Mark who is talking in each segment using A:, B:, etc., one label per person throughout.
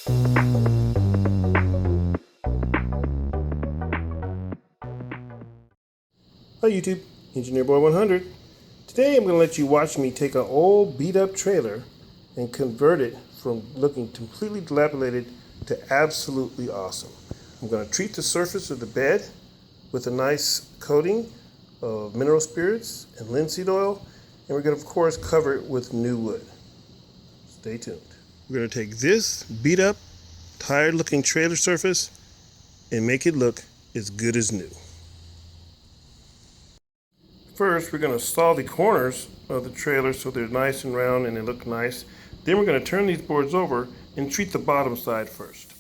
A: Hi YouTube, Engineer Boy 100. Today I'm going to let you watch me take an old beat up trailer and convert it from looking completely dilapidated to absolutely awesome. I'm going to treat the surface of the bed with a nice coating of mineral spirits and linseed oil, and we're going to of course cover it with new wood. Stay tuned. We're going to take this beat up, tired looking trailer surface and make it look as good as new. First, we're going to saw the corners of the trailer so they're nice and round and they look nice. Then we're going to turn these boards over and treat the bottom side first.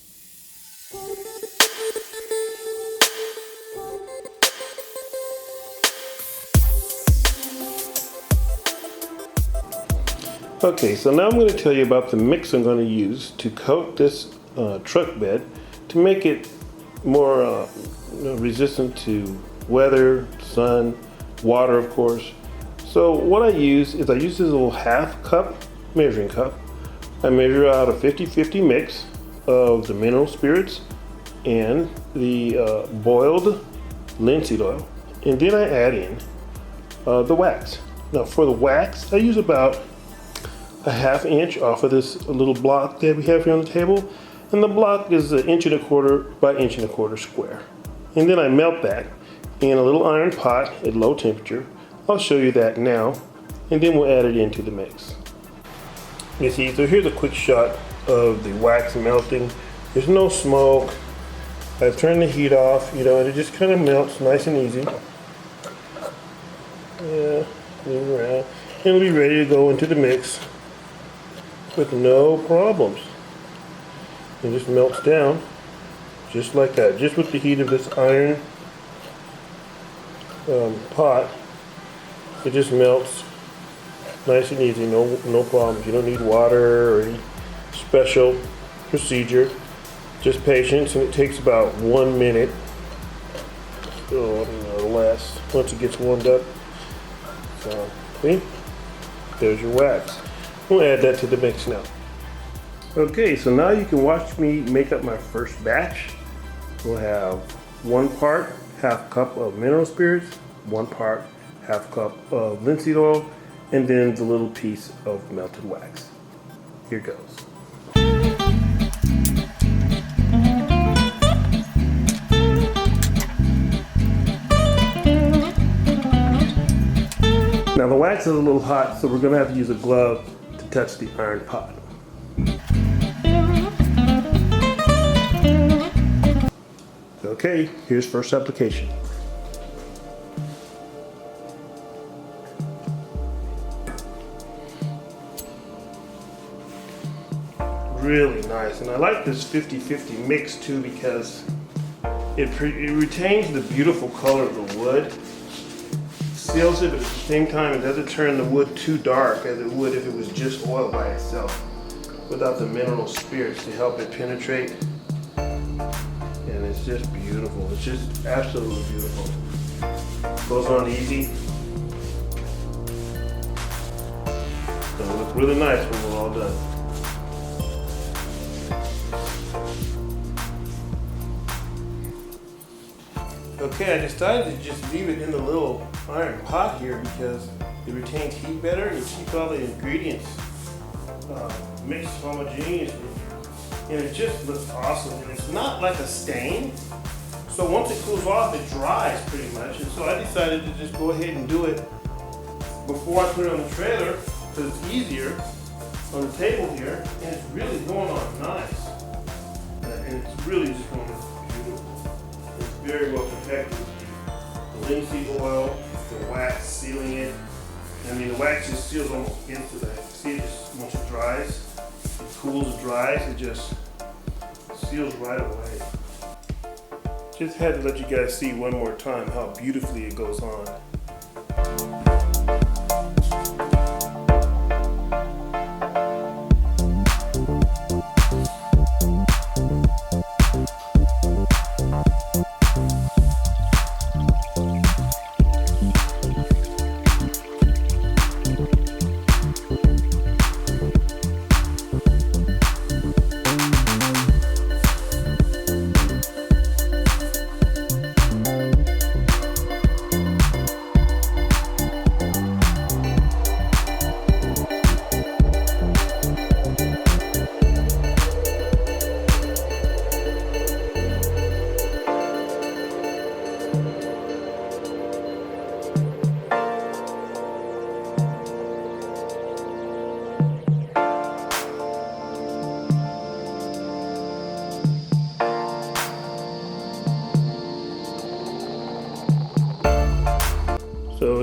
A: Okay, so now I'm going to tell you about the mix I'm going to use to coat this truck bed to make it more resistant to weather, sun, water, of course. So what I use is this little half cup measuring cup. I measure out a 50-50 mix of the mineral spirits and the boiled linseed oil, and then I add in the wax. Now for the wax, I use about a ½ inch off of this little block that we have here on the table, and the block is 1 1/4 by 1 1/4 square. And then I melt that in a little iron pot at low temperature. I'll show you that now, and then we'll add it into the mix. You see, so here's a quick shot of the wax melting. There's no smoke. I've turned the heat off, and it just kind of melts nice and easy. Yeah, move around. And it'll be ready to go into the mix with no problems. It just melts down just like that, just with the heat of this iron pot. It just melts nice and easy, no problems. You don't need water or any special procedure, just patience, and it takes about 1 minute. Oh, I don't know, less once it gets warmed up. So see, there's your wax. We'll add that to the mix now. Okay, so now you can watch me make up my first batch. We'll have 1 part, ½ cup of mineral spirits, 1 part, ½ cup of linseed oil, and then the little piece of melted wax. Here goes. Now the wax is a little hot, so we're going to have to use a glove to touch the iron pot. Okay, here's first application. Really nice, and I like this 50-50 mix too because it retains the beautiful color of the wood, seals it, but at the same time it doesn't turn the wood too dark as it would if it was just oil by itself without the mineral spirits to help it penetrate. And it's just beautiful. It's just absolutely beautiful. Goes on easy. It'll look really nice when we're all done. Okay, I decided to just leave it in the little iron pot here because it retains heat better and it keeps all the ingredients mixed homogeneously. And it just looks awesome, and it's not like a stain. So once it cools off, it dries pretty much. And so I decided to just go ahead and do it before I put it on the trailer because it's easier on the table here, and it's really going on nice. And it's really just going on beautiful. It's very well protected. The linseed oil, the wax sealing it. I mean, the wax just seals almost into that. See, it just once it dries, it cools, it dries, it just seals right away. Just had to let you guys see one more time how beautifully it goes on.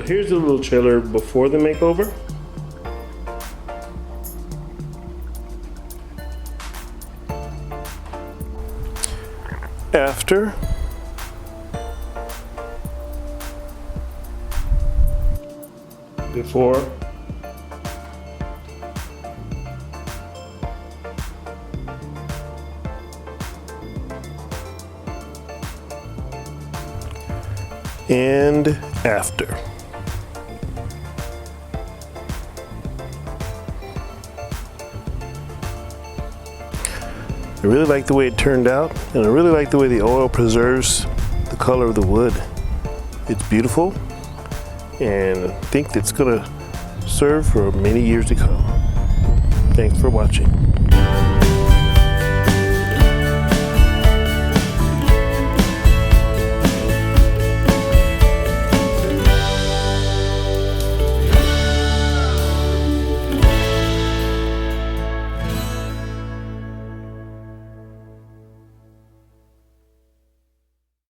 A: here's a little trailer before the makeover. After. Before. And after. I really like the way it turned out, and I really like the way the oil preserves the color of the wood. It's beautiful, and I think it's gonna serve for many years to come. Thanks for watching.